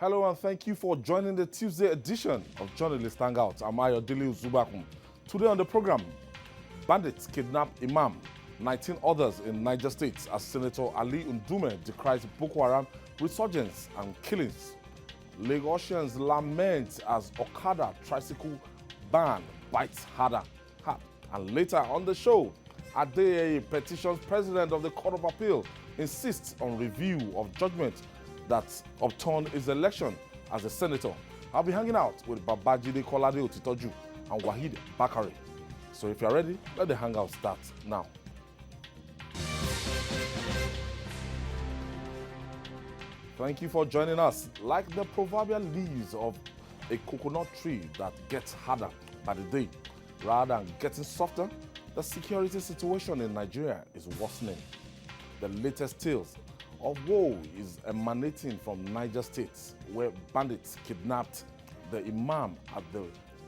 Hello and thank you for joining the Tuesday edition of Journalist Hangout. I'm Adeyeye Zubakun. Today on the program, bandits kidnap Imam, 19 others in Niger State as Senator Ali Ndume decries Boko Haram resurgence and killings. Lagosians lament as Okada tricycle ban bites harder. And later on the show, Adeyeye, Petitions President of the Court of Appeal, insists on review of judgment that upturned his election as a senator. I'll be hanging out with Babajide, Kolade-Otitoju, and Waheed Bakare. So if you're ready, let the hangout start now. Thank you for joining us. Like the proverbial leaves of a coconut tree that gets harder by the day, rather than getting softer, the security situation in Nigeria is worsening. The latest tales of woe is emanating from Niger State, where bandits kidnapped the Imam at the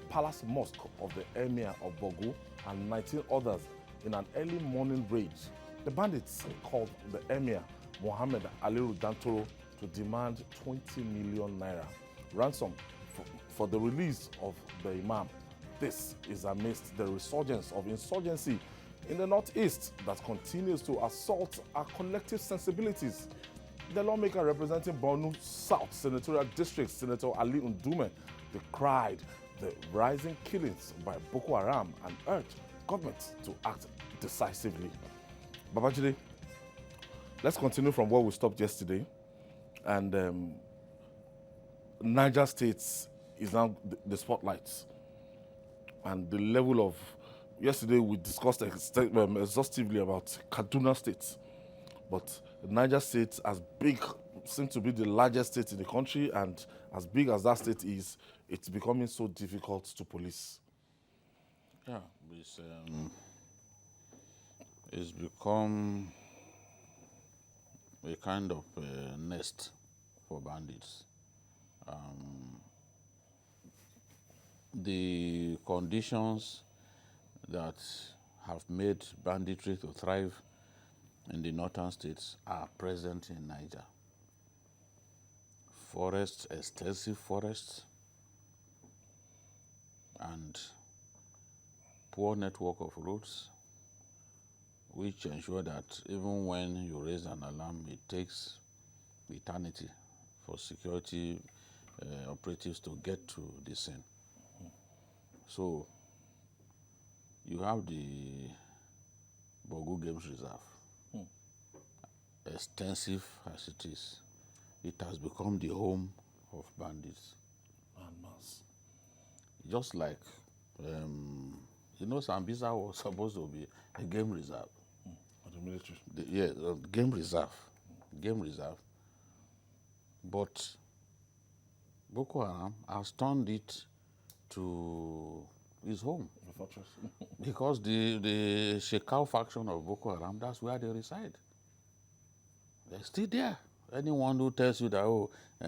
Palace Mosque of the Emir of Bogo and 19 others in an early morning raid. The bandits called the Emir, Mohammed Ali Ndume, to demand 20 million naira ransom for the release of the Imam. This is amidst the resurgence of insurgency in the northeast that continues to assault our collective sensibilities. The lawmaker representing Borno South Senatorial District, Senator Ali Ndume, decried the rising killings by Boko Haram and urged government to act decisively. Babajide, let's continue from where we stopped yesterday. And Niger State is now the spotlight. And the level of, yesterday we discussed exhaustively about Kaduna State, but Niger State, as big, seems to be the largest state in the country, and as big as that state is, it's becoming so difficult to police. Yeah, it's become a kind of nest for bandits. The conditions that have made banditry to thrive in the northern states are present in Niger. Forests, extensive forests, and poor network of roads, which ensure that even when you raise an alarm, it takes eternity for security operatives to get to the scene. So you have the Bogu Games Reserve, extensive as it is. It has become the home of bandits. Just like, Sambisa was supposed to be a game reserve. The military? Game reserve. But Boko Haram has turned it to his home. The fortress. Because the Shekau faction of Boko Haram, that's where they reside. They're still there. Anyone who tells you that,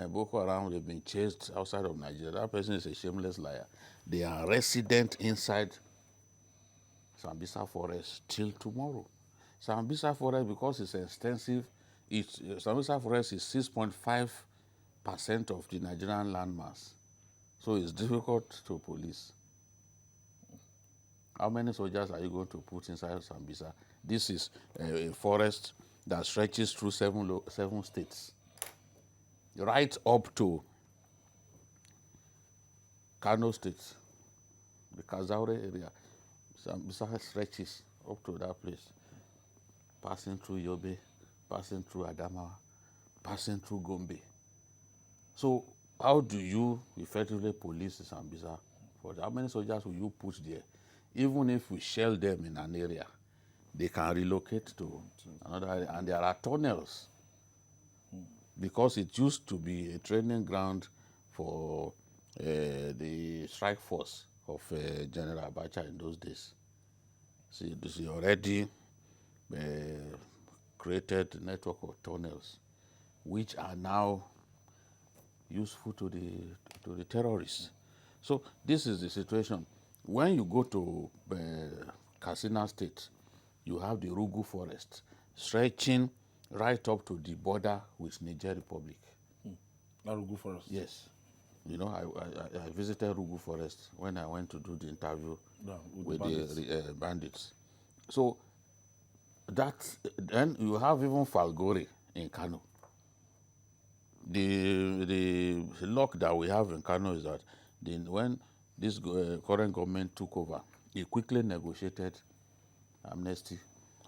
Boko Haram, they've been chased outside of Nigeria, that person is a shameless liar. They are resident inside Sambisa Forest till tomorrow. Sambisa Forest, because it's extensive, Sambisa Forest is 6.5% of the Nigerian landmass. So it's difficult to police. How many soldiers are you going to put inside Sambisa? This is a forest that stretches through seven states, right up to Kano State, the Kazaure area. Sambisa stretches up to that place, passing through Yobe, passing through Adamawa, passing through Gombe. So how do you effectively police Sambisa? How many soldiers will you put there? Even if we shell them in an area, they can relocate to another area. And there are tunnels, because it used to be a training ground for the strike force of General Abacha in those days. So this is already created a network of tunnels, which are now useful to the terrorists. So this is the situation. When you go to Katsina State, you have the Rugu Forest stretching right up to the border with Niger Republic. Rugu Forest. Yes. You know, I visited Rugu Forest when I went to do the interview with the bandits. So then you have even Falgore in Kano. The luck that we have in Kano is that when this current government took over, it quickly negotiated amnesty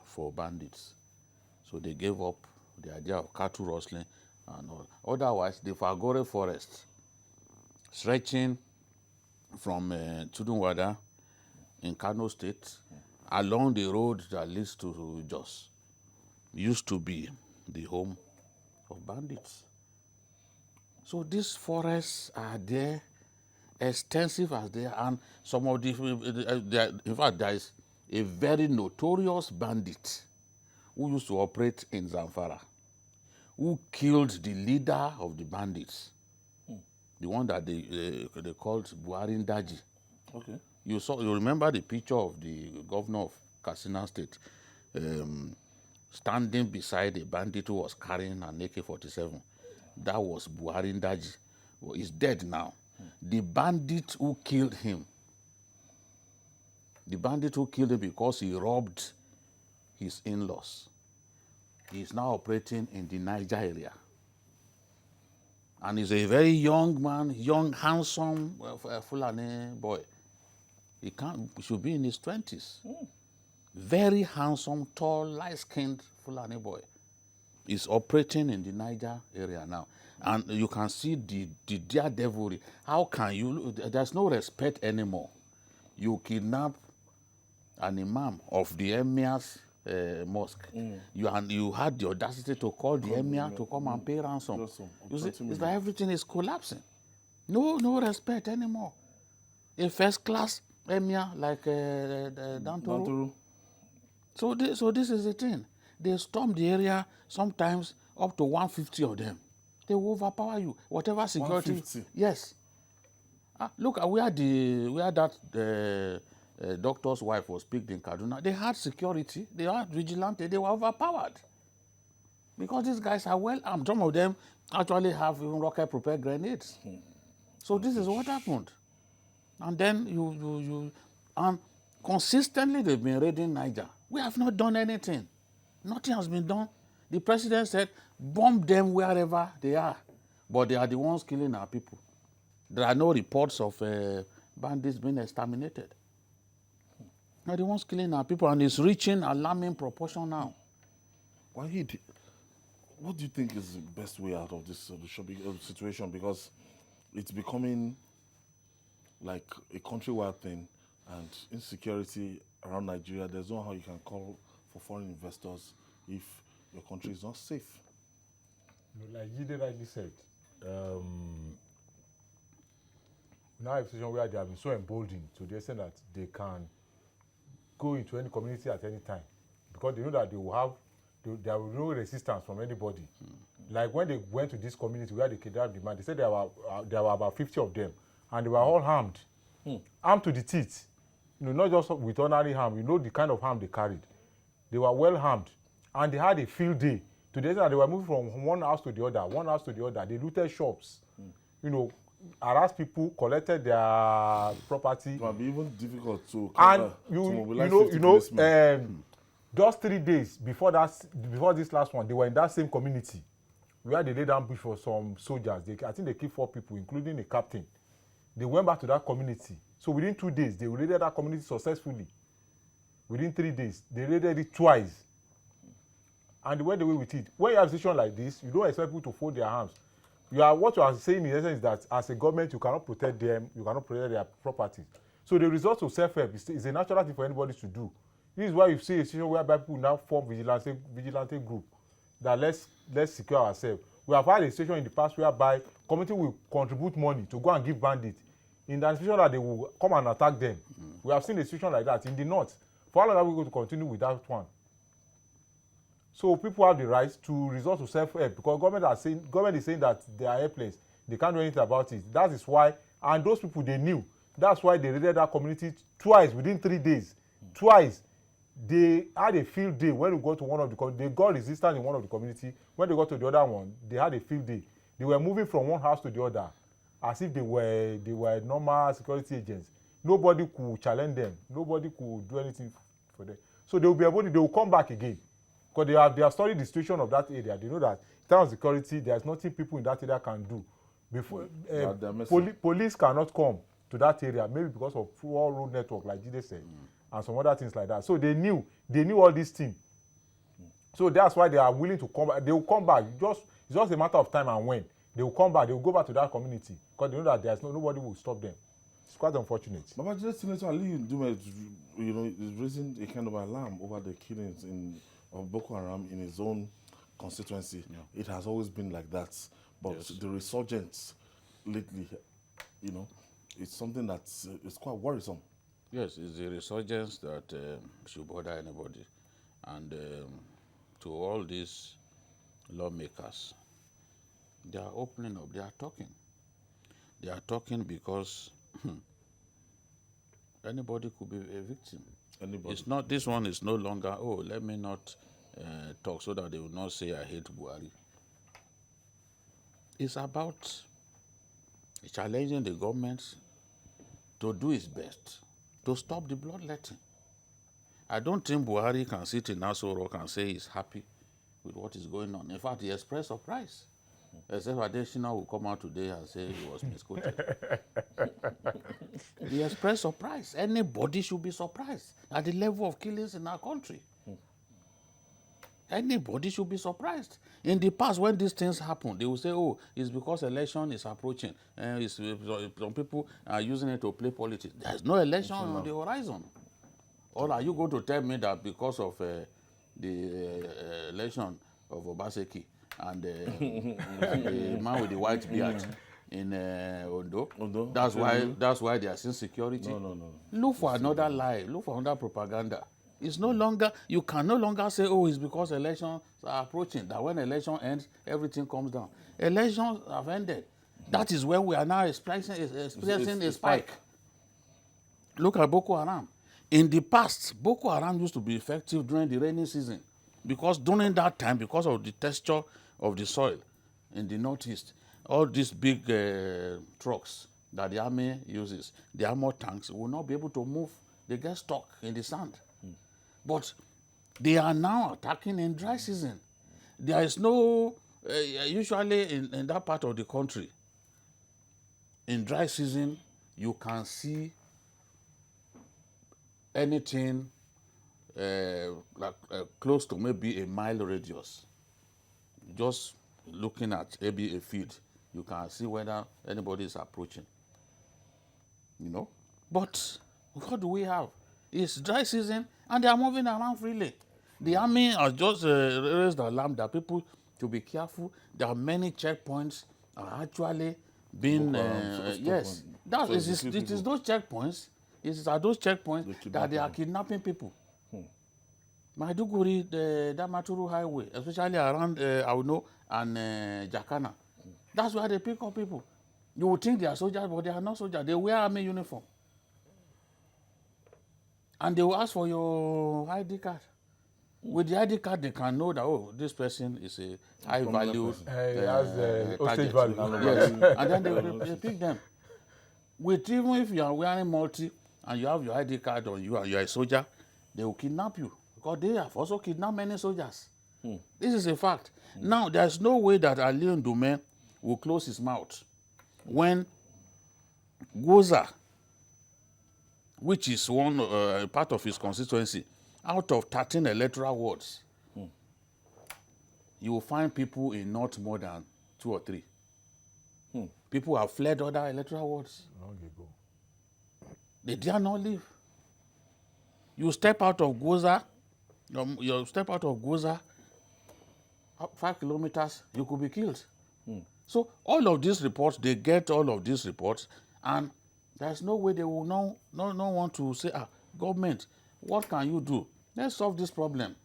for bandits. So they gave up the idea of cattle rustling and all. Otherwise, the Falgore forest, stretching from Tudunwada in Kano State, along the road that leads to Jos, used to be the home of bandits. So these forests are there, extensive as they are, and some of in fact, there is a very notorious bandit who used to operate in Zamfara, who killed the leader of the bandits, the one that they called Buhari Ndaji. Okay. You remember the picture of the governor of Katsina State standing beside a bandit who was carrying an AK-47. That was Buhari Ndaji. Well, he's dead now. The bandit who killed him because he robbed his in-laws, he's now operating in the Niger area. And he's a very young man, young, handsome Fulani boy. He should be in his 20s. Very handsome, tall, light-skinned Fulani boy. He's operating in the Niger area now. And you can see the daredevilry. How can you, there's no respect anymore. You kidnap an imam of the emir's mosque. You had the audacity to call the emir to come and pay ransom. You see, it's like everything is collapsing. No respect anymore. A first-class emir like Dantoro. So this is the thing. They storm the area, sometimes up to 150 of them. They will overpower you. Whatever security. 150? Yes. Look at where that doctor's wife was picked in Kaduna. They had security. They had vigilante. They were overpowered. Because these guys are well armed. Some of them actually have even rocket-propelled grenades. So this is what happened. And then and consistently they've been raiding Niger. We have not done anything. Nothing has been done. The president said, bomb them wherever they are. But they are the ones killing our people. There are no reports of bandits being exterminated. They are the ones killing our people, and it's reaching alarming proportion now. Waheed, what do you think is the best way out of this situation? Because it's becoming like a countrywide thing, and insecurity around Nigeria, there's no how you can call for foreign investors if your country is not safe. Like Jide rightly said, now a situation where they have been so emboldened to the extent that they can go into any community at any time, because they know that there will be no resistance from anybody. Like when they went to this community where they kidnapped the man, they said there were about 50 of them, and they were all armed, armed to the teeth. Not just with ordinary arm. The kind of arm they carried. They were well armed, and they had a field day. To the extent that they were moving from one house to the other. They looted shops, harassed people, collected their property. It might be even difficult to mobilize just 3 days before this last one, they were in that same community where they laid ambush for some soldiers. I think they killed 4 people, including a captain. They went back to that community. So within 2 days, they raided that community successfully. Within 3 days, they raided it twice. And they went away with it. When you have a situation like this, you don't expect people to fold their arms. What you are saying in essence is that as a government, you cannot protect them, you cannot protect their property. So the result of self-help is a natural thing for anybody to do. This is why you see a situation whereby people now form vigilante group that let's secure ourselves. We have had a situation in the past whereby community will contribute money to go and give bandits in the anticipation that they will come and attack them. We have seen a situation like that in the north. For how long are we going to continue with that one? So people have the right to resort to self-help, because government is saying that they are helpless. They can't do anything about it. That is why, and those people, they knew. That's why they raided that community twice within 3 days. Twice. They had a field day when we got to one of the community. They got resistance in one of the community. When they got to the other one, they had a field day. They were moving from one house to the other as if they were normal security agents. Nobody could challenge them. Nobody could do anything for them. So they will come back again. Because they have studied the situation of that area. They know that in terms of security, there's nothing people in that area can do. Before police cannot come to that area, maybe because of poor road network, like Jide said, and some other things like that. So they knew all these things. So that's why they are willing to come back. They will come back. It's just a matter of time and when. They will come back. They will go back to that community because they know that there's nobody will stop them. It's quite unfortunate. Babajide, Senator Ali Ndume, is raising a kind of alarm over the killings of Boko Haram in his own constituency. Yeah. It has always been like that. But yes, the resurgence lately, it's something that is quite worrisome. Yes, it's a resurgence that should bother anybody. And to all these lawmakers, they are opening up, they are talking. They are talking because anybody could be a victim. Anybody. It's not, this one is no longer, let me not talk so that they will not say I hate Buhari. It's about challenging the government to do its best to stop the bloodletting. I don't think Buhari can sit in Aso Rock and say he's happy with what is going on. In fact, he expressed surprise. Except Adeyeye will come out today and say he was misquoted. He expressed surprise. Anybody should be surprised at the level of killings in our country. Anybody should be surprised. In the past, when these things happen, they will say, it's because election is approaching. Some people are using it to play politics. There's no election on the horizon. Or are you going to tell me that because of the election of Obaseki and the man with the white beard in Ondo, that's why they are seeing security? No. Look for another lie. Look for another propaganda. It's no longer, you can no longer say, it's because elections are approaching, that when election ends, everything comes down. Elections have ended. That is when we are now experiencing a spike. Look at Boko Haram. In the past, Boko Haram used to be effective during the rainy season because during that time, because of the texture of the soil in the northeast, all these big trucks that the army uses, the armored tanks, will not be able to move. They get stuck in the sand. But they are now attacking in dry season. There is no, usually in that part of the country, in dry season, you can see anything close to maybe a mile radius. Just looking at maybe a field, you can see whether anybody is approaching. But what do we have? It's dry season and they are moving around freely. The army has just raised the alarm that people should be careful. There are many checkpoints are actually being yes. It is those checkpoints. It is at those checkpoints that they are kidnapping people. Maiduguri, the Damaturu Highway, especially around Auno and Jakana. That's where they pick up people. You would think they are soldiers, but they are not soldiers. They wear army uniform. And they will ask for your ID card. With the ID card, they can know that, this person is a high-value hostage value. Yes. And then they pick them. Even if you are wearing multi and you have your ID card on you and you are a soldier, they will kidnap you. Because they have also kidnapped many soldiers. This is a fact. Now, there's no way that Ali Ndume will close his mouth when Goza, which is one part of his constituency, out of 13 electoral wards, you will find people in not more than 2 or 3. People have fled other electoral wards. Long ago. They dare not leave. You step out of Goza, you step out of Goza, 5 kilometers, you could be killed. So all of these reports, they get all of these reports, and there's no way they will no want to say, government, what can you do? Let's solve this problem.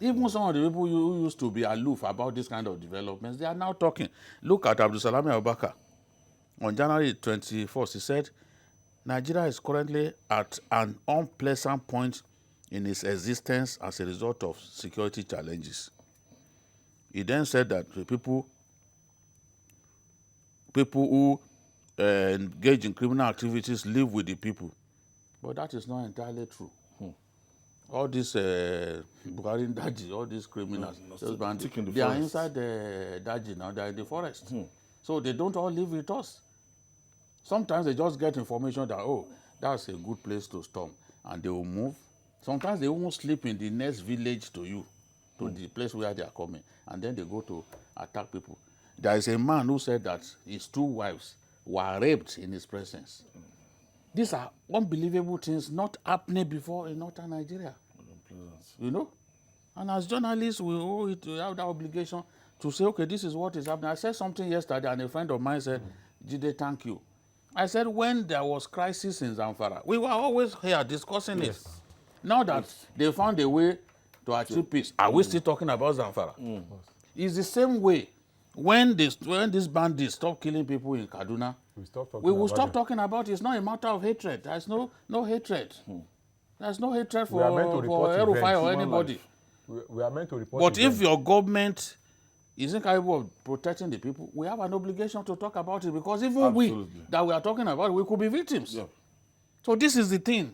Even some of the people who used to be aloof about this kind of developments, they are now talking. Look at Abdulsalami Abubakar. On January 24th, he said, Nigeria is currently at an unpleasant point in its existence as a result of security challenges. He then said that the people people who engage in criminal activities live with the people. But that is not entirely true. All these Buhari Daji, all these criminals, those bandits, they are inside the Daji now, they are in the forest. So they don't all live with us. Sometimes they just get information that, oh, that's a good place to storm, and they will move. Sometimes they won't sleep in the next village to you, to the place where they are coming, and then they go to attack people. There is a man who said that his 2 wives were raped in his presence. These are unbelievable things not happening before in northern Nigeria. You know? And as journalists, we have that obligation to say, okay, this is what is happening. I said something yesterday, and a friend of mine said, Jide, thank you. I said, when there was crisis in Zamfara, we were always here discussing it. Now that they found a way to achieve peace, are we still talking about Zamfara? It's the same way. When these bandits stop killing people in Kaduna, we will stop talking about it. It's not a matter of hatred. There's no hatred. There's no hatred for Erufai or anybody. We are meant to report. But if your government isn't capable of protecting the people, we have an obligation to talk about it, because even we that we are talking about, we could be victims. Yeah. So this is the thing.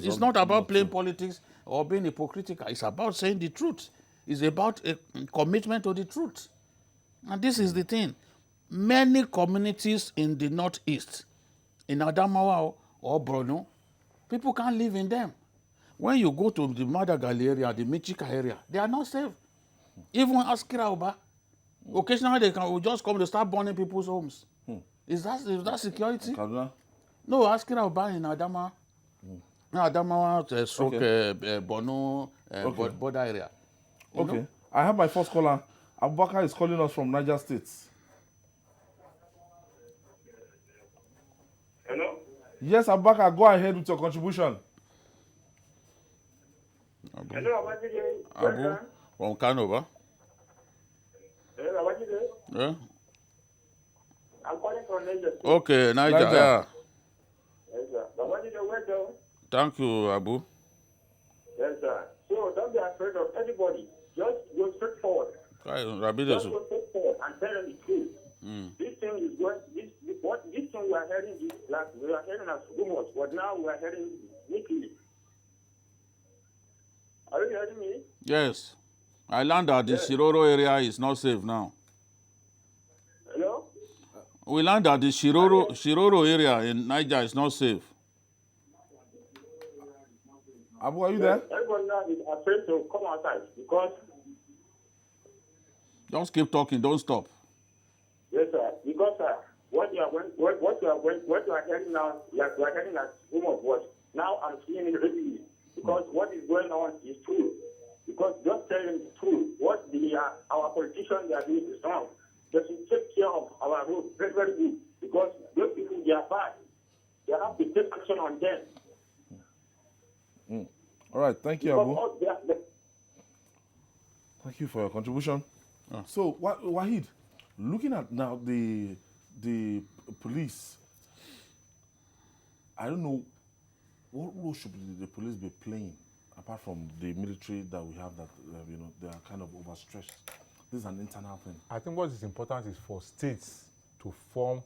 It's not about playing politics or being hypocritical. It's about saying the truth. It's about a commitment to the truth. And this is the thing. Many communities in the northeast, in Adamawa or Borno, people can't live in them. When you go to the Madagali area, the Michika area, they are not safe. Even Askira Oba, occasionally they will just come to start burning people's homes. Is that security? No, Askira Oba in Adamawa, Borno, border area. You know? I have my first caller. Bakare is calling us from Niger State. Hello? Yes, Bakare, go ahead with your contribution. Hello, Babajide. Abu, from Kano, Hello, Babajide. yeah? I'm calling from Niger State. Okay, Niger. Yeah. Yes, sir. Babajide, welcome. Thank you, Abu. Yes, sir. So don't be afraid of anybody. Just go straight forward. Just go straight forward and tell them the truth. This thing is going. This thing we are hearing is like we are hearing as rumors, but now we are hearing weekly. Are you hearing me? Yes. I learned that the Shiroro area is not safe now. Hello? We learned that the Shiroro area in Niger is not safe. Abu, are you there? Everybody now is afraid to come outside because. Just keep talking, don't stop. Yes, sir. Because what you are hearing now, you are hearing as rumors, but now I'm seeing it really. Because what is going on is true. Because just telling the truth, what our politicians are doing is wrong. They should take care of our roads very, very good. Because those people, they are bad. They have to take action on them. All right, thank you, Abu. Thank you for your contribution. So, Waheed, looking at now the police, I don't know, what role should the police be playing apart from the military that we have that, they are kind of overstretched? This is an internal thing. I think what is important is for states to form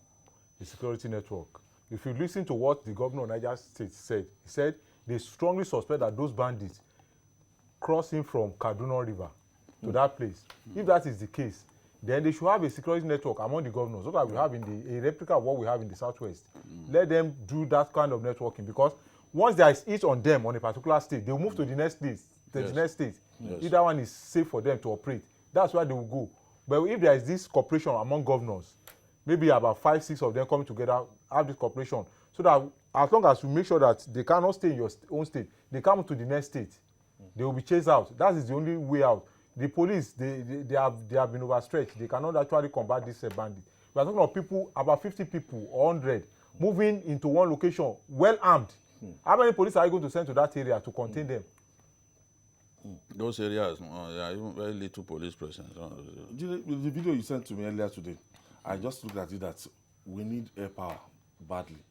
a security network. If you listen to what the governor of Niger State said, he said they strongly suspect that those bandits crossing from Kaduna River to that place. If that is the case, then they should have a security network among the governors, so that we have a replica of what we have in the Southwest. Let them do that kind of networking, because once there is heat on them on a particular state, they will move to the next state. The next state. If that one is safe for them to operate, that's where they will go. But if there is this cooperation among governors, maybe about 5, 6 of them coming together, have this cooperation, so that as long as you make sure that they cannot stay in your own state, they come to the next state, they will be chased out. That is the only way out. The police, they have been overstretched. They cannot actually combat this bandit. We are talking of people, about 50 people or 100, moving into one location, well armed. How many police are you going to send to that area to contain them? Those areas, there are even very little police presence. The video you sent to me earlier today, I just looked at it that we need air power badly.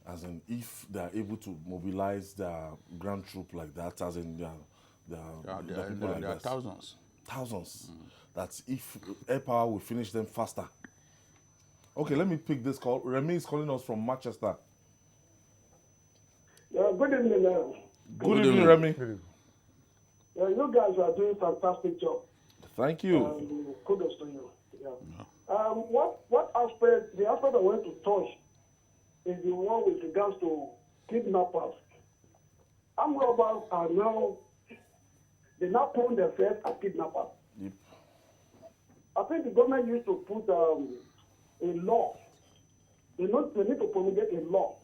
As in, if they are able to mobilize their ground troop like that, as in there are thousands. That if air power will finish them faster. Okay, let me pick this call. Remy is calling us from Manchester. Good evening. Good evening, Remy. You guys are doing a fantastic job. Thank you. Kudos to you. Yeah. What aspect, the aspect I want to touch is the one with regards to kidnappers. Armed robbers are now, they now point themselves as kidnappers. Yep. I think the government used to put a law. They need to promulgate a law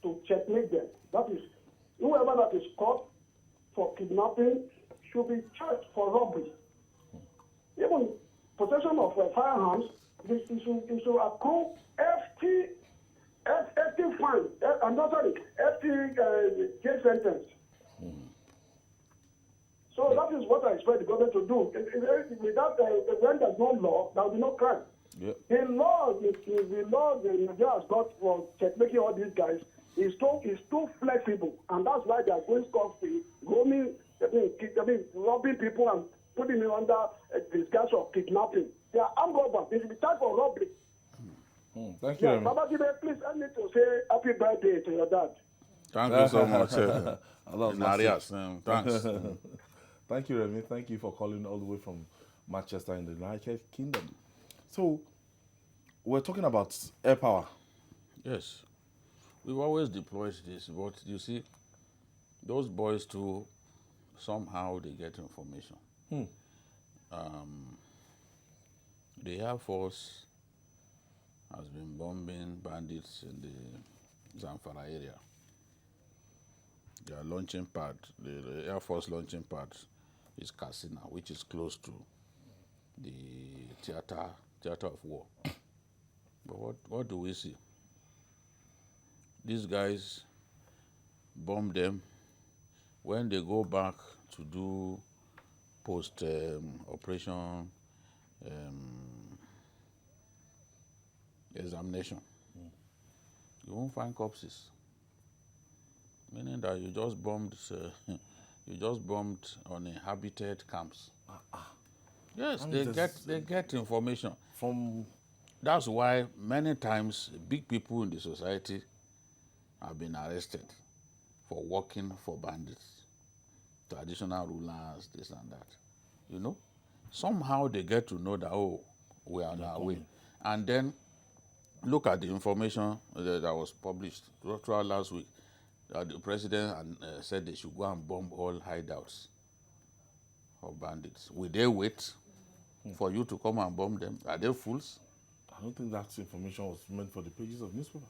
to checkmate them. That is, whoever that is caught for kidnapping should be charged for robbery. Even possession of firearms, it should accrue FT fine. FT jail sentence. So that is what I expect the government to do. Without when there's no law, there will be no crime. Yep. The law the Nigeria has got for checkmaking all these guys is too flexible, and that's why they are going scot-free, roaming, robbing people and putting it under disguise of kidnapping. They are armed robbers. They should be charged for robbery. Thank you, Remy. Babajide, please, I need to say happy birthday to your dad. Thank you so much. Narias. Thanks. Thank you, Remy. Thank you for calling all the way from Manchester in the United Kingdom. So, we're talking about air power. Yes. We've always deployed this, but you see, those boys too, somehow they get information. The Air Force has been bombing bandits in the Zamfara area. Their launching pad, the Air Force launching pad is Katsina, which is close to the theater of war. But what do we see? These guys bomb them. When they go back to do post-operation examination, you won't find corpses. Meaning that you just bombed on inhabited camps. Yes, they get information From That's why many times big people in the society have been arrested for working for bandits, traditional rulers, this and that. You know, somehow they get to know that, oh, we are on our way. And then look at the information that was published throughout last week. The president said they should go and bomb all hideouts of bandits. Will they wait for you to come and bomb them? Are they fools? I don't think that information was meant for the pages of newspaper.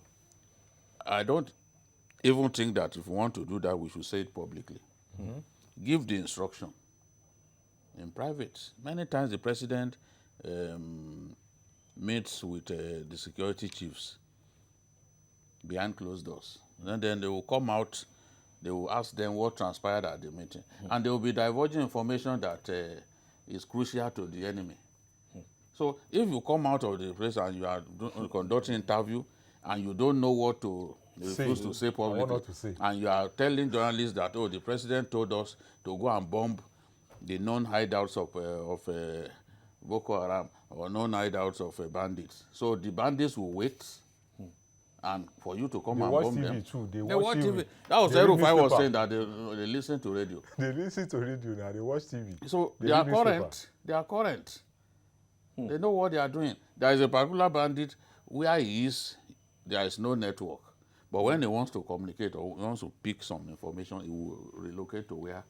I don't even think that if we want to do that, we should say it publicly. Give the instruction in private. Many times the president meets with the security chiefs behind closed doors. And then they will come out, they will ask them what transpired at the meeting. And they will be divulging information that is crucial to the enemy. So if you come out of the place and you are conducting interview and you don't know what to refuse to say publicly, and you are telling journalists that, oh, the president told us to go and bomb the known hideouts of Boko Haram or known hideouts of bandits. So the bandits will wait and for you to come and bomb them. They watch watch TV. That was Erufai was saying that they listen to radio. They listen to radio now. They watch TV. So they are current. They are current. They know what they are doing. There is a particular bandit where he is, there is no network. But when he wants to communicate or wants to pick some information, he will relocate to where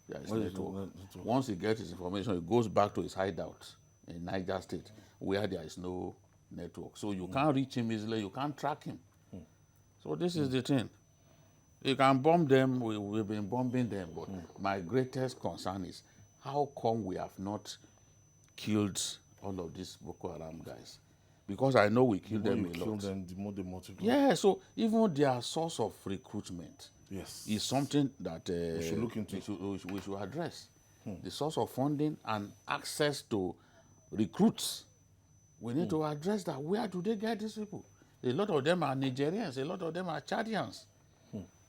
there is network. Once he gets his information, he goes back to his hideout in Niger State where there is no network. So you can't reach him easily, you can't track him. So this is the thing. You can bomb them, we've been bombing them, but my greatest concern is how come we have not killed all of these Boko Haram guys? Because I know we killed them a lot. The more they multiply. Yeah, so even their source of recruitment is something that we should look into. We should address. The source of funding and access to recruits. We need to address that. Where do they get these people? A lot of them are Nigerians. A lot of them are Chadians.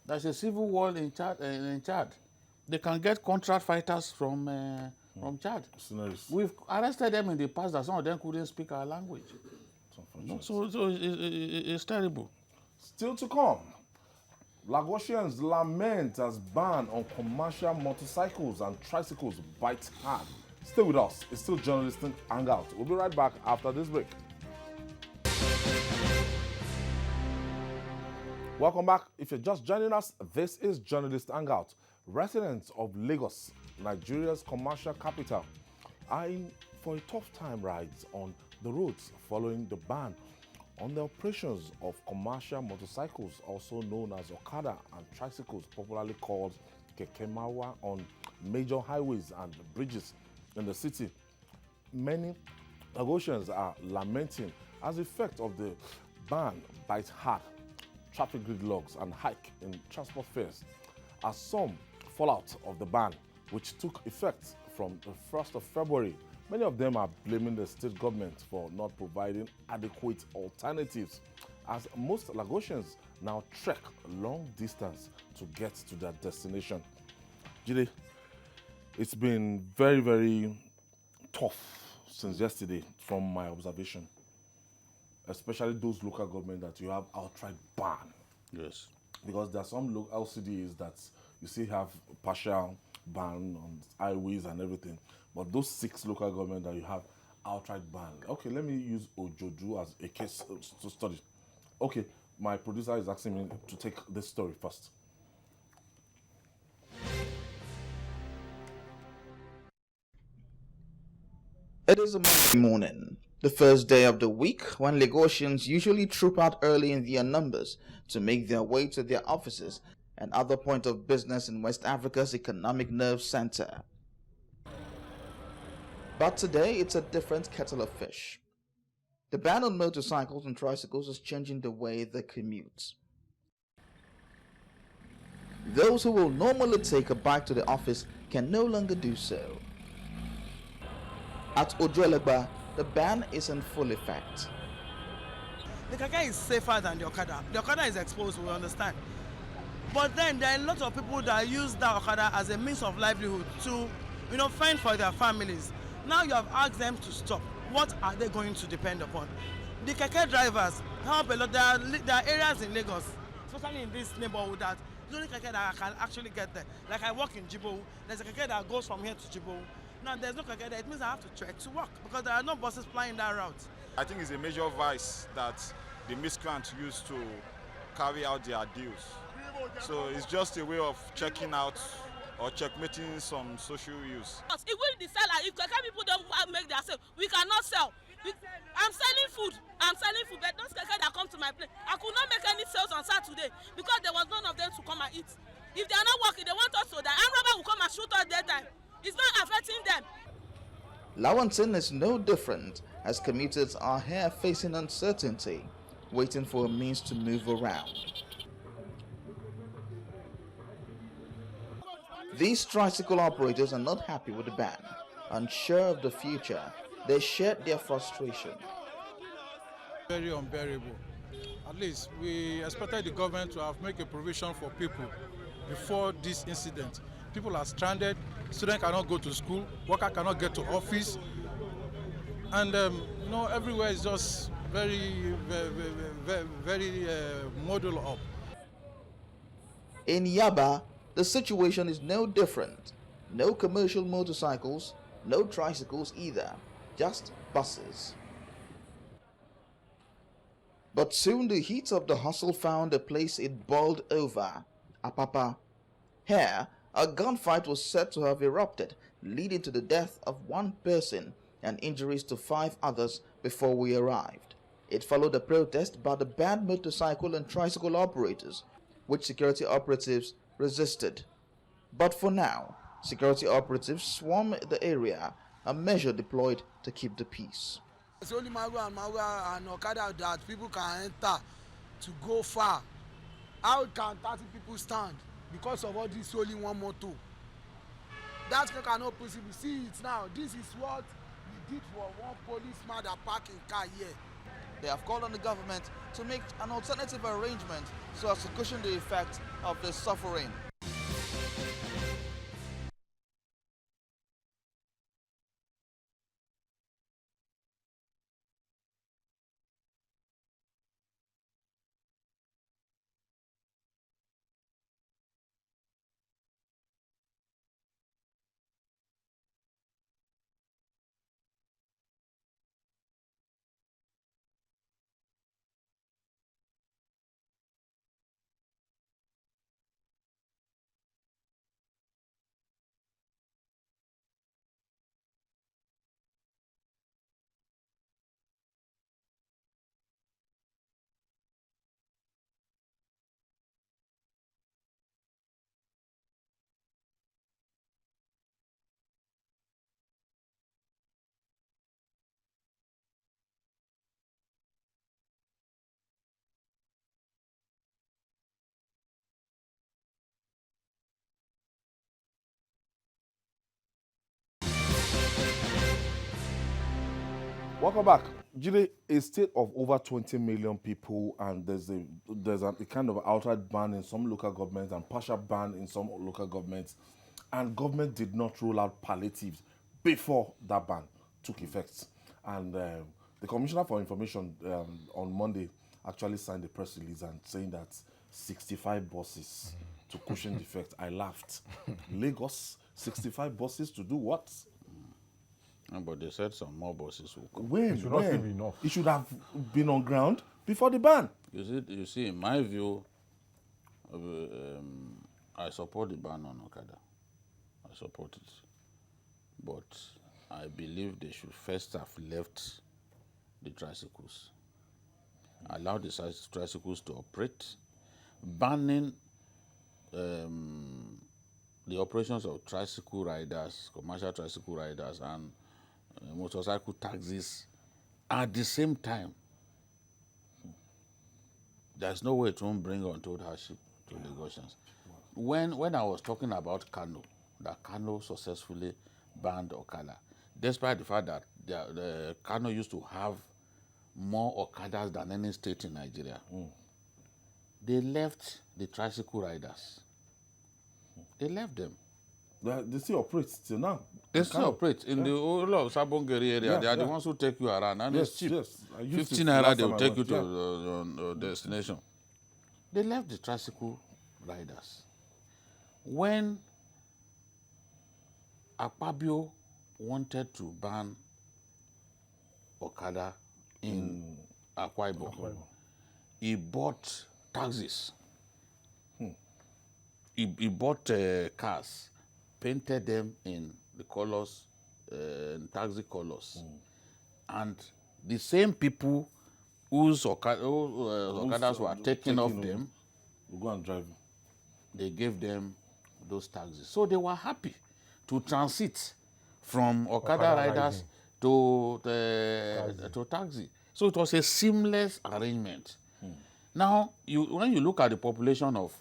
There's a civil war in Chad. They can get contract fighters from Chad. We've arrested them in the past that some of them couldn't speak our language. unfortunate. So it's terrible. Still to come, Lagosians lament as ban on commercial motorcycles and tricycles bites hard. Stay with us. It's still Journalistic Hangout. We'll be right back after this break. Welcome back. If you're just joining us, this is Journalist Hangout. Residents of Lagos, Nigeria's commercial capital, are in for a tough time rides on the roads following the ban on the operations of commercial motorcycles, also known as Okada, and tricycles, popularly called kekemawa, on major highways and bridges in the city. Many Lagosians are lamenting as effect of the ban bites hard, traffic gridlocks and hike in transport fares as some fallout of the ban, which took effect from the 1st of February. Many of them are blaming the state government for not providing adequate alternatives, as most Lagosians now trek long distance to get to their destination. Jide, it's been very, very tough since yesterday from my observation, especially those local government that you have outright ban. Yes. Because there are some LCDs that you still have partial ban on highways and everything, but those 6 local government that you have outright ban. Okay, let me use Ojodu as a case to study. Okay, my producer is asking me to take this story first. It is a Monday morning, the first day of the week, when Lagosians usually troop out early in their numbers to make their way to their offices and other point of business in West Africa's economic nerve center. But today, it's a different kettle of fish. The ban on motorcycles and tricycles is changing the way they commute. Those who will normally take a bike to the office can no longer do so. At Ojuelegba, the ban is in full effect. The keke is safer than the Okada. The Okada is exposed, we understand. But then there are a lot of people that use that Okada as a means of livelihood to, fend for their families. Now you have asked them to stop. What are they going to depend upon? The keke drivers help a lot. There are areas in Lagos, especially in this neighborhood, that the only keke that I can actually get there. Like I work in Jibo, there's a keke that goes from here to Jibo. Now there's no keke there. It means I have to trek to work because there are no buses plying that route. I think it's a major vice that the miscreants use to carry out their deals. So it's just a way of checking out or checkmating some social use. It will the seller. If keke people don't make their sale, we cannot sell. I'm selling food, but those keke that come to my place, I could not make any sales on Saturday because there was none of them to come and eat. If they are not working, they want us to die. Armed robber will come and shoot us daytime. It's not affecting them. Lawanton is no different, as commuters are here facing uncertainty, waiting for a means to move around. These tricycle operators are not happy with the ban. Unsure of the future, they shared their frustration. Very unbearable. At least we expected the government to have made a provision for people before this incident. People are stranded, students cannot go to school, worker cannot get to office, and everywhere is just very muddled up. In Yaba, the situation is no different. No commercial motorcycles, no tricycles either, just buses. But soon the heat of the hustle found a place it boiled over, Apapa. Here, a gunfight was said to have erupted, leading to the death of 1 person and injuries to 5 others before we arrived. It followed a protest by the banned motorcycle and tricycle operators, which security operatives resisted. But for now, security operatives swarm the area, a measure deployed to keep the peace. It's only Marua and Okada that people can enter to go far. How can 30 people stand because of all this only one motor? That cannot possible. See it now. This is what we did for one policeman that parked in car here. They have called on the government to make an alternative arrangement so as to cushion the effect of the suffering. Welcome back. Jide, a state of over 20 million people, and there's a kind of outright ban in some local governments and partial ban in some local governments, and government did not roll out palliatives before that ban took effect. And the Commissioner for Information on Monday actually signed a press release and saying that 65 buses to cushion the effect. I laughed. Lagos, 65 buses to do what? But they said some more buses will come. When? It should not still be enough. It should have been on ground before the ban. You see, in my view, I support the ban on Okada. I support it. But I believe they should first have left the tricycles. Allow the tricycles to operate. Banning the operations of tricycle riders, commercial tricycle riders, and motorcycle taxis at the same time. There's no way it won't bring untold hardship to Lagosians. When I was talking about Kano, that Kano successfully banned Okada, despite the fact that the Kano used to have more Okadas than any state in Nigeria, they left the tricycle riders. They left them. They still operate till now. They still operate in the whole of Sabongeri area. They are the ones who take you around, and it's cheap. 15 naira, they will take you to the destination. They left the tricycle riders. When Akpabio wanted to ban Okada in Akwa Ibom, he bought taxis. He bought cars, painted them in the colors, taxi colors. And the same people whose Okadas were taking off them, will go and drive. They gave them those taxis. So they were happy to transit from Okada riders to taxi. So it was a seamless arrangement. Now, when you look at the population of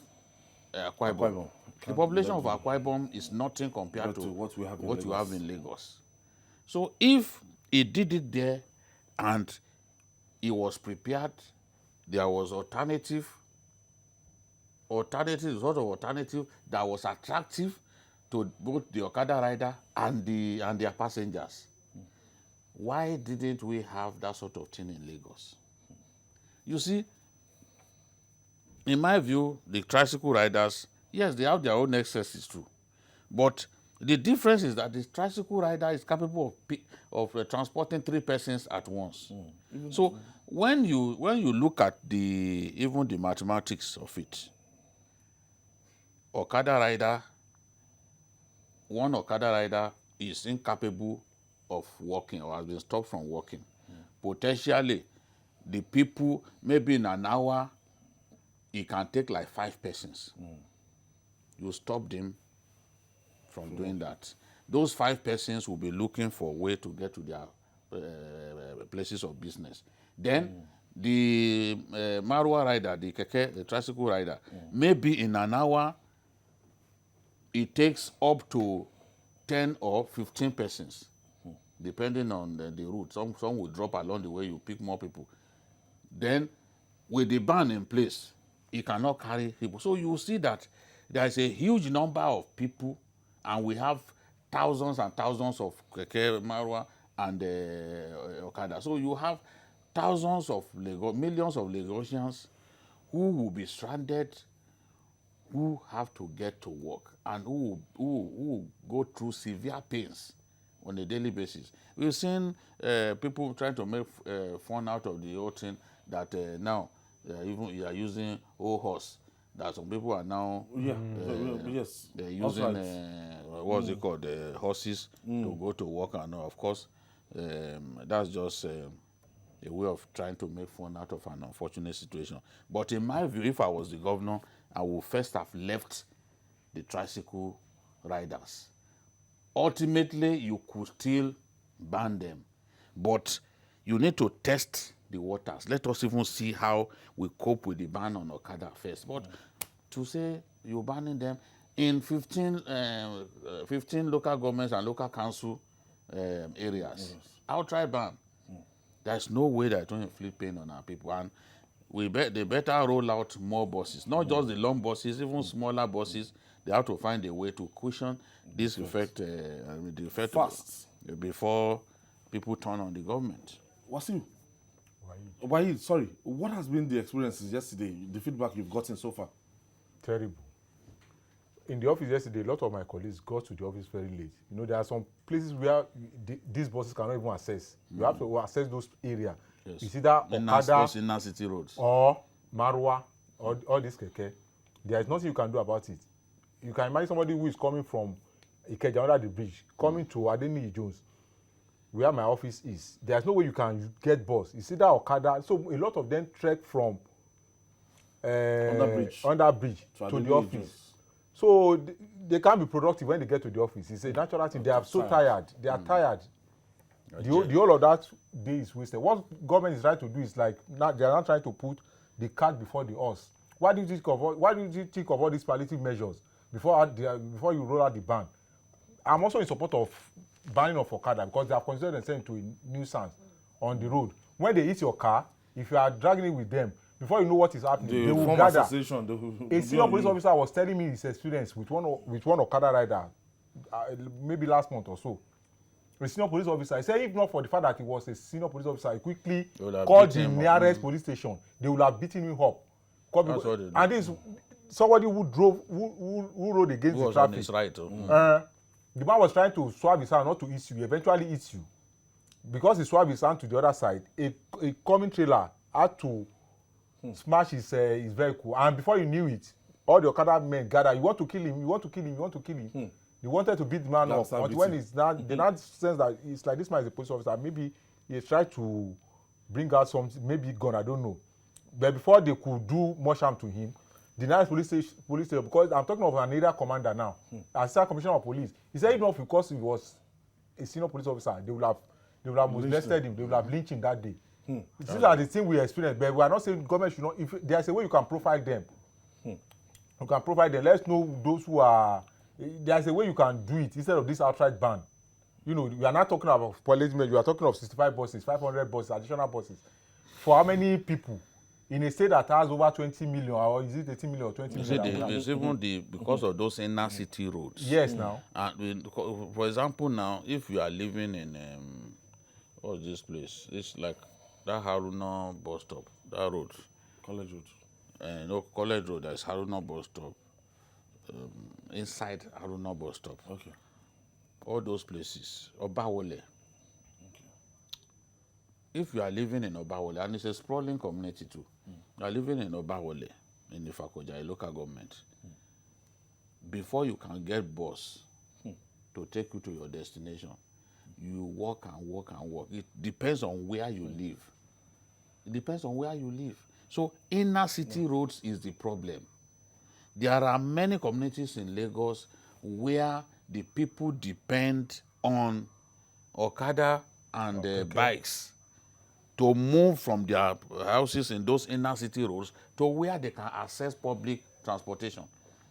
Akwa Ibom, the population of Akwa Ibom is nothing compared to what you have in Lagos. So if he did it there and he was prepared, there was sort of alternative that was attractive to both the Okada rider and their passengers. Why didn't we have that sort of thing in Lagos? You see, in my view, the tricycle riders, yes, they have their own excesses too. But the difference is that the tricycle rider is capable of transporting 3 persons at once. So when you look at even the mathematics of it, one Okada rider is incapable of walking or has been stopped from walking. Potentially, the people, maybe in an hour, he can take like 5 persons. You stop them from doing that. Those 5 persons will be looking for a way to get to their places of business. Then the Marwa rider, the keke, the tricycle rider, maybe in an hour, it takes up to 10 or 15 persons, depending on the route. Some will drop along the way, you pick more people. Then, with the ban in place, he cannot carry people. So you see that there is a huge number of people, and we have thousands and thousands of keke, Marwa, and Okada. So you have millions of Lagosians who will be stranded, who have to get to work, and who go through severe pains on a daily basis. We've seen people trying to make fun out of the whole thing that now even you are using old horse. That some people are now they're using what's it called, horses to go to work, and of course that's just a way of trying to make fun out of an unfortunate situation. But in my view, if I was the governor, I would first have left the tricycle riders. Ultimately, you could still ban them, but you need to test the waters. Let us even see how we cope with the ban on Okada first. But to say you're banning them in 15 local governments and local council areas, outright ban. There's no way they're going to inflict pain on our people. And they better roll out more buses, not just the long buses, even smaller buses. They have to find a way to cushion this effect, the effect fast before people turn on the government. Wasim, Waheed, sorry, what has been the experiences yesterday, the feedback you've gotten so far? Terrible. In the office yesterday, a lot of my colleagues got to the office very late. You know, there are some places where these buses cannot even access. You have to access those areas. Yes. It's either Okada, inner city roads, or Marwa, or all these keke. There is nothing you can do about it. You can imagine somebody who is coming from Ikeja under the bridge, coming to Adeyeye Jones, where my office is. There's no way you can get bus. It's either Okada. So a lot of them trek from under bridge to the office. Jones. So they can't be productive when they get to the office. It's a natural thing. They are so tired. They are tired. The whole of that day is wasted. What government is trying to do is like now they are not trying to put the cart before the horse. Why do you think of all these palliative measures before you roll out the ban? I'm also in support of banning of Okada because they have considered themselves to a nuisance on the road. When they hit your car, if you are dragging it with them, before you know what is happening, they will gather. A senior police officer was telling me his experience with one Okada rider, maybe last month or so. A senior police officer, he said if not for the fact that he was a senior police officer, he quickly called the nearest police station. They would have beaten him up. And this somebody who rode against the traffic. His right, the man was trying to swab his hand not to hit you. He eventually hits you. Because he swabbed his hand to the other side, a coming trailer had to smash his vehicle. And before you knew it, all the Okada men gathered. You want to kill him, you want to kill him, you want to kill him. They wanted to beat the man up. But when it's now, they now sense that it's like this man is a police officer. Maybe he tried to bring out something, maybe gun, I don't know. But before they could do much harm to him, the nearest police station, because I'm talking of an area commander now, Assistant Commissioner of Police, he said even because he was a senior police officer, they would have molested him, they would have lynched him that day. These are the things we experience, but we are not saying government should not. If there's a way you can profile them, you can provide them. Let's know those who are. There's a way you can do it instead of this outright ban. You know, we are not talking about policemen. You are talking of 65 buses, 500 buses, additional buses. For how many people? In a state that has over 20 million, or is it 18 million or 20 million? There's even because of those inner city roads. Yes, now. For example, now, if you are living in, what's this place? It's like that Haruna bus stop, that road. College Road. No, College Road, there's Haruna bus stop. Inside Haruna bus stop. Okay. All those places. Obawole. Okay. If you are living in Obawole, and it's a sprawling community too, you are living in Obawole, in the Ifakoja local government, before you can get bus to take you to your destination, you walk and walk and walk. It depends on where you live. It depends on where you live. So inner city roads is the problem. There are many communities in Lagos where the people depend on Okada and bikes to move from their houses in those inner city roads to where they can access public transportation.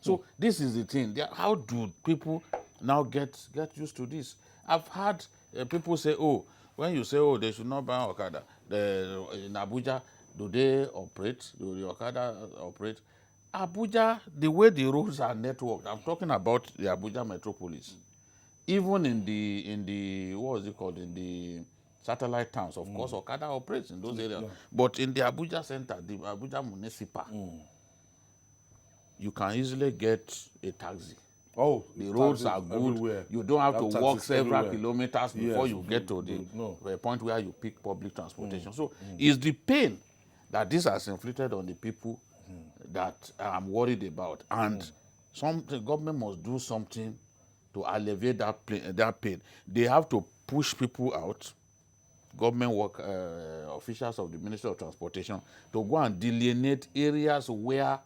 So this is the thing. How do people now get used to this? I've heard people say, oh, when you say, oh, they should not ban Okada, in Abuja, do they operate? Do the Okada operate? Abuja, the way the roads are networked, I'm talking about the Abuja metropolis. Even in the what is it called, in the satellite towns, of course, Okada operates in those areas. But in the Abuja center, the Abuja municipal, you can easily get a taxi. Oh, the roads are good. Everywhere. You don't have to walk several kilometers before you get to the point where you pick public transportation. So it's the pain that this has inflicted on the people that I'm worried about. And the government must do something to alleviate that pain. They have to push people out, government work officials of the Ministry of Transportation, to go and delineate areas where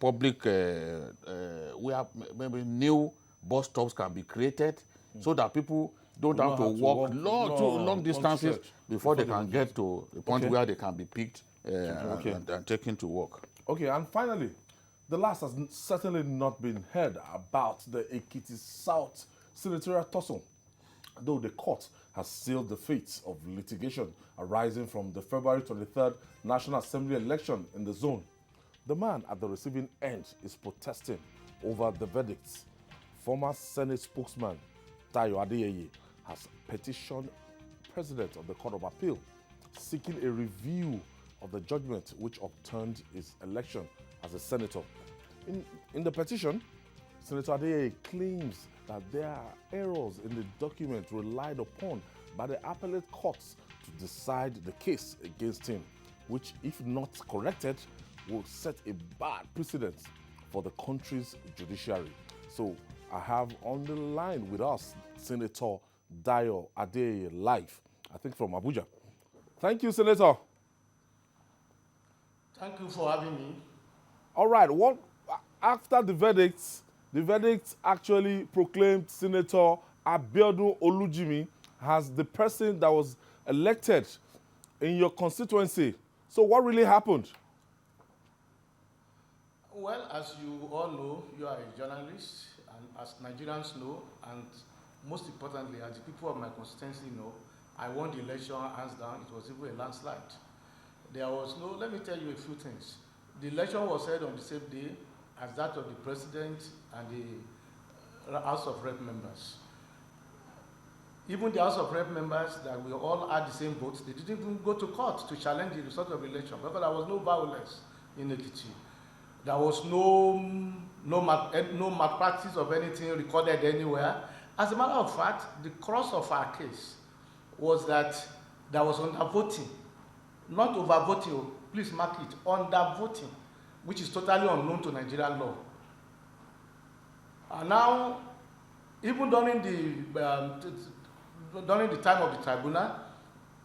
public, where maybe new bus stops can be created, so that people don't have to walk long distances before they can get to the point where they can be picked and taken to work. Okay, and finally, the last has certainly not been heard about the EKITI South senatorial tussle. though the court has sealed the fates of litigation arising from the February 23rd National Assembly election in the zone. The man at the receiving end is protesting over the verdicts. Former Senate spokesman Tayo Adeyeye has petitioned President of the Court of Appeal seeking a review of the judgment which upturned his election as a senator. In the petition, Senator Adeyeye claims that there are errors in the document relied upon by the appellate courts to decide the case against him, which, if not corrected, will set a bad precedent for the country's judiciary. So I have on the line with us Senator Tayo Adeyeye live, I think from Abuja. Thank you, Senator. Thank you for having me. All right, after the verdict actually proclaimed Senator Abiodun Olujimi as the person that was elected in your constituency. So what really happened? Well, as you all know, you are a journalist, and as Nigerians know, and most importantly, as the people of my constituency know, I won the election hands down. It was even a landslide. There was no, let me tell you a few things. The election was held on the same day as that of the president and the House of Rep members. Even the House of Rep members that we all had the same votes, they didn't even go to court to challenge the result of the election because there was no violence in EKITI. There was no malpractice of anything recorded anywhere. As a matter of fact, the crux of our case was that there was undervoting, not overvoting. Please mark it, undervoting, which is totally unknown to Nigerian law. And now, even during the time of the tribunal,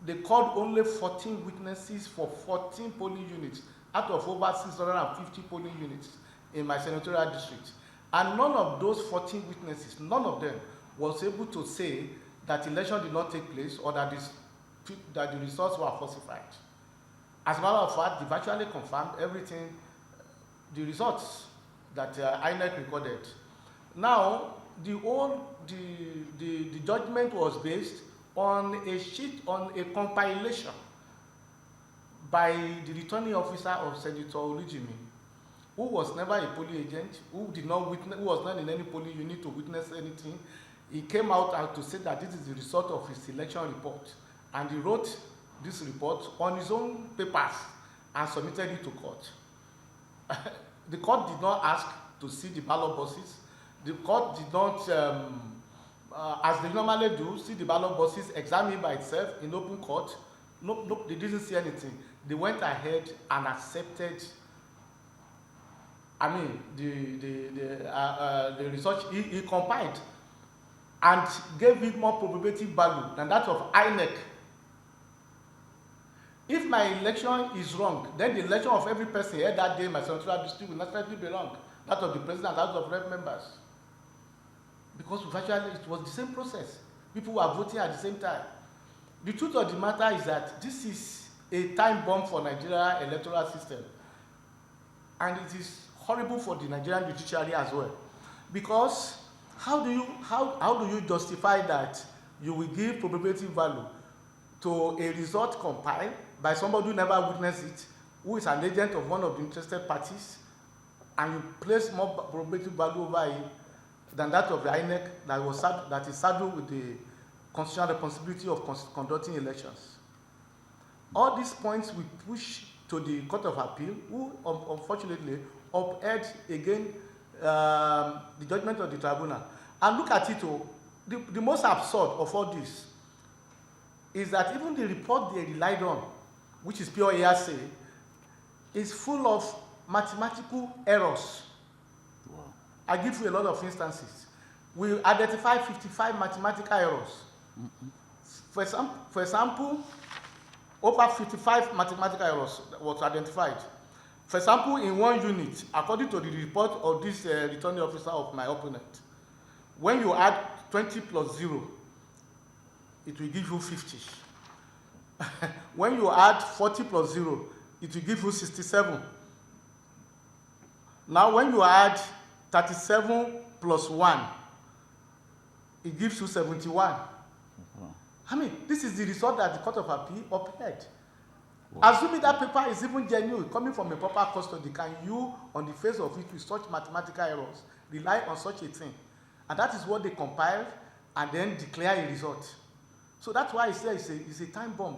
they called only 14 witnesses for 14 polling units out of over 650 polling units in my senatorial district. And none of those 14 witnesses, none of them was able to say that the election did not take place or that the results were falsified. As a matter of fact, they virtually confirmed everything, the results that INEC recorded. Now, the judgment was based on a sheet, on a compilation by the returning officer of Senator Olujimi, who was never a polling agent, who was not in any polling unit to witness anything. He came out to say that this is the result of his election report, and he wrote this report on his own papers and submitted it to court. The court did not ask to see the ballot boxes. The court did not, as they normally do, see the ballot boxes examined by itself in open court. No, they didn't see anything. They went ahead and accepted, the research he compiled and gave it more probability value than that of INEC. If my election is wrong, then the election of every person here that day in my senatorial district will necessarily be wrong. That of the president and that of rep members. Because virtually it was the same process. People were voting at the same time. The truth of the matter is that this is a time bomb for Nigeria electoral system. And it is horrible for the Nigerian judiciary as well. Because how do you justify that you will give probability value to a result compiled by somebody who never witnessed it, who is an agent of one of the interested parties, and you place more probability value over it than that of the INEC that is saddled with the constitutional responsibility of conducting elections? All these points we push to the Court of Appeal, who unfortunately upheld again the judgment of the tribunal. And look at it, the most absurd of all this is that even the report they relied on, which is pure hearsay, is full of mathematical errors. Wow. I give you a lot of instances. We identify 55 mathematical errors. Mm-hmm. For example, over 55 mathematical errors was identified. For example, in one unit, according to the report of this returning officer of my opponent, when you add 20 plus 0, it will give you 50. When you add 40 plus 0, it will give you 67. Now, when you add 37 plus 1, it gives you 71. I mean, this is the result that the Court of Appeal upheld. Assuming that paper is even genuine, coming from a proper custody, can you, on the face of it, with such mathematical errors, rely on such a thing? And that is what they compiled and then declare a result. So that's why I say it's a time bomb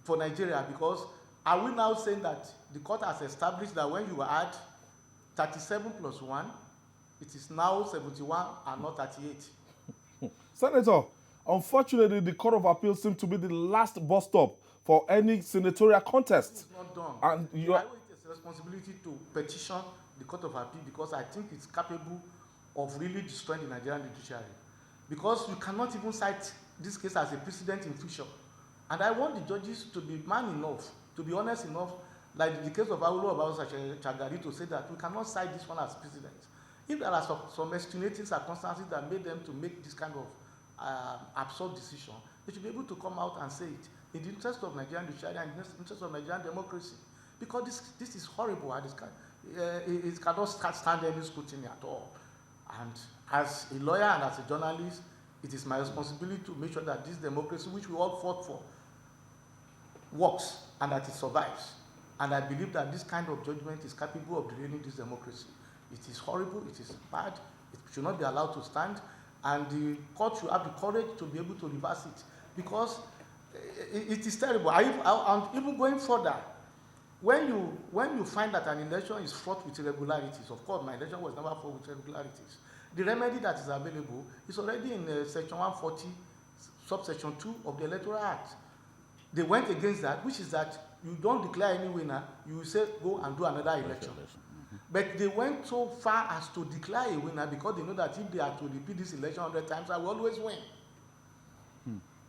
for Nigeria, because are we now saying that the court has established that when you add 37 plus 1, it is now 71 and not 38? Senator, unfortunately, the Court of Appeal seems to be the last bus stop for any senatorial contest. It's not done. And you I know it is a responsibility to petition the Court of Appeal, because I think it's capable of really destroying the Nigerian judiciary. Because you cannot even cite this case as a precedent in future. And I want the judges to be man enough, to be honest enough, like the case of Aulo about Chagari, to say that we cannot cite this one as precedent. If there are some extenuating circumstances that made them to make this kind of absurd decision, they should be able to come out and say it in the interest of Nigerian judiciary and in the interest of Nigerian democracy. Because this is horrible. It cannot stand any scrutiny at all. And as a lawyer and as a journalist, it is my responsibility to make sure that this democracy, which we all fought for, works and that it survives. And I believe that this kind of judgment is capable of derailing this democracy. It is horrible, it is bad, it should not be allowed to stand, and the court should have the courage to be able to reverse it, because it is terrible. And even going further, when you find that an election is fraught with irregularities, of course my election was never fraught with irregularities, the remedy that is available is already in section 140, subsection 2 of the Electoral Act. They went against that, which is that you don't declare any winner, you say go and do another election. But they went so far as to declare a winner, because they know that if they are to repeat this election 100 times, I will always win.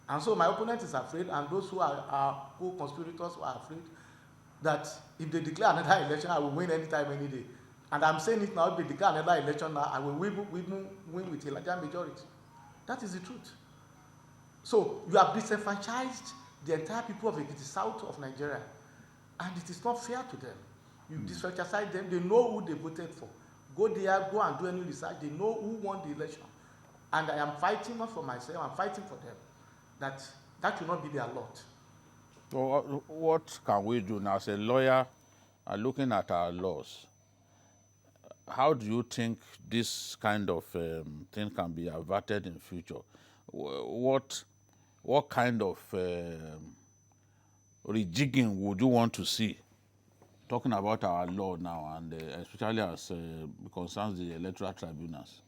And so my opponent is afraid, and those who are co-conspirators are afraid that if they declare another election, I will win anytime, any day. And I'm saying it now, if they declare another election now, I will win with a larger majority. That is the truth. So you have disenfranchised the entire people of Ekiti South of Nigeria, and it is not fair to them. You disenfranchise them, they know who they voted for. Go there, go and do any research, they know who won the election. And I am fighting not for myself, I'm fighting for them. That will not be their lot. So what can we do now as a lawyer looking at our laws? How do you think this kind of thing can be averted in future? What kind of rejigging would you want to see? Talking about our law now, and especially as it concerns the electoral tribunals.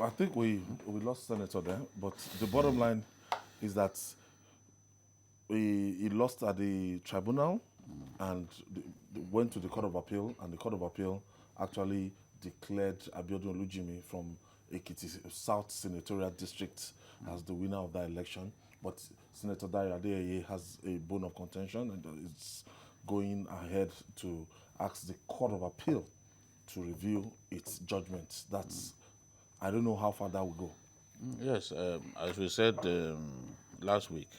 I think we lost Senator there, but the bottom line is that he lost at the tribunal and went to the Court of Appeal, and the Court of Appeal actually declared Abiodun Olujimi from Ekiti South Senatorial District as the winner of that election. But Senator Adeyeye has a bone of contention, and it's going ahead to ask the Court of Appeal to review its judgment. That's I don't know how far that will go. Yes, as we said last week,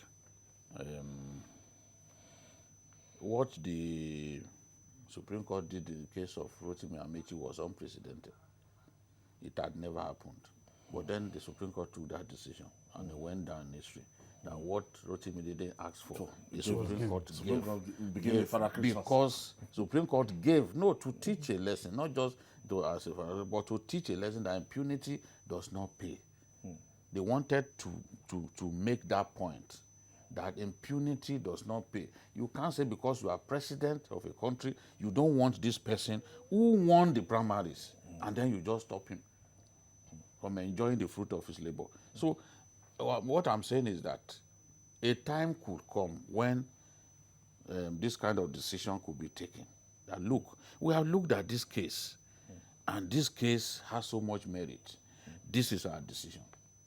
what the Supreme Court did in the case of Rotimi Amechi was unprecedented. It had never happened. But then the Supreme Court took that decision, and it went down in history. Now, what Rotimi didn't ask for, the Supreme Court gave, because Supreme Court gave, no, to teach a lesson, not just to ask, but to teach a lesson that impunity does not pay. They wanted to make that point, that impunity does not pay. You can't say because you are president of a country, you don't want this person who won the primaries, and then you just stop him from enjoying the fruit of his labor. So what I'm saying is that a time could come when this kind of decision could be taken. That look, we have looked at this case, and this case has so much merit. This is our decision.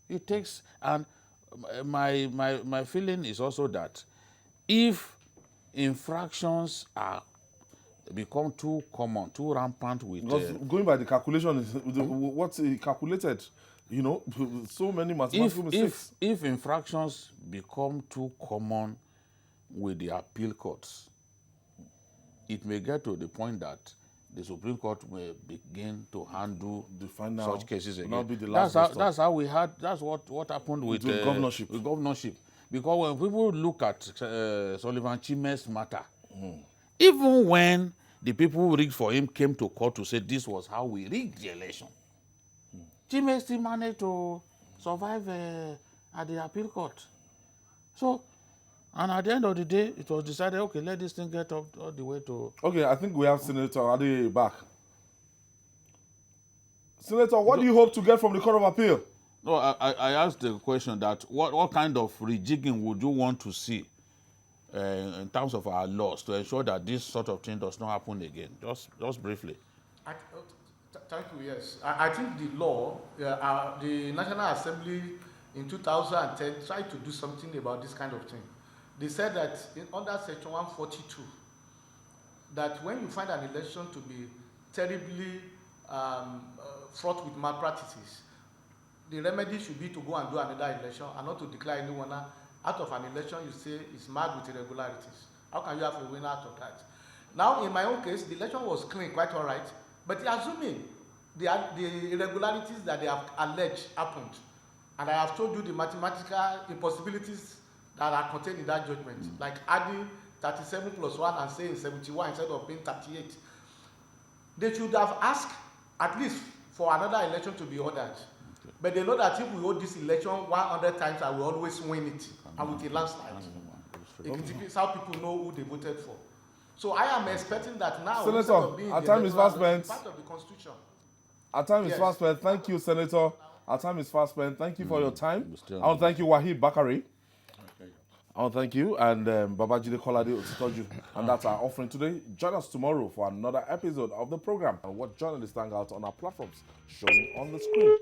It takes, and my feeling is also that if infractions are become too common, too rampant with... Because going by the calculation, is what's calculated, you know, so many mathematical mistakes. If infractions become too common with the appeal courts, it may get to the point that the Supreme Court will begin to handle the final, such cases again. Not be the last that's how we had. That's what happened with governorship. With governorship. Because when people look at Sullivan Chime's matter, even when the people who rigged for him came to court to say this was how we rigged the election, Chime still managed to survive at the appeal court. So, and at the end of the day, it was decided, okay, let this thing get up all the way to... Okay, I think we have Senator Adeyeye back. Senator, what do you hope to get from the Court of Appeal? No, I asked the question that what kind of rejigging would you want to see in terms of our laws to ensure that this sort of thing does not happen again? Just briefly. Thank you, yes. I think the law, the National Assembly in 2010 tried to do something about this kind of thing. They said that under Section 142, that when you find an election to be terribly fraught with malpractices, the remedy should be to go and do another election and not to declare anyone out of an election you say is marred with irregularities. How can you have a winner out of that? Now, in my own case, the election was clean, quite all right, but assuming the irregularities that they have alleged happened, and I have told you the mathematical impossibilities that are contained in that judgment, like adding 37 plus 1 and saying 71 instead of being 38. They should have asked at least for another election to be ordered. But they know that if we hold this election 100 times, I will always win it, and with a landslide. It's how people know who they voted for. So I am expecting that now, Senator, our time is fast spent. Part of the Constitution. Our time is fast spent. Thank you, Senator. Our time is fast spent. Thank you for your time. I want to thank you, Waheed Bakare. I want to thank you, and Babajide Kolade-Otitoju. And that's our offering today. Join us tomorrow for another episode of the program. And watch journalists hang out on our platforms showing on the screen.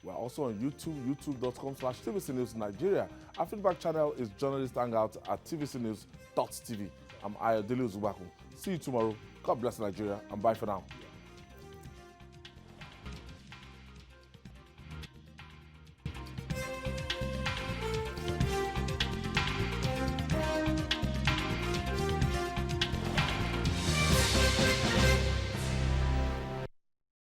We're also on YouTube, youtube.com/TVC News Nigeria. Our feedback channel is Journalist Hangout at tvcnews.tv. I'm Ayodele Zubaku. See you tomorrow. God bless Nigeria, and bye for now.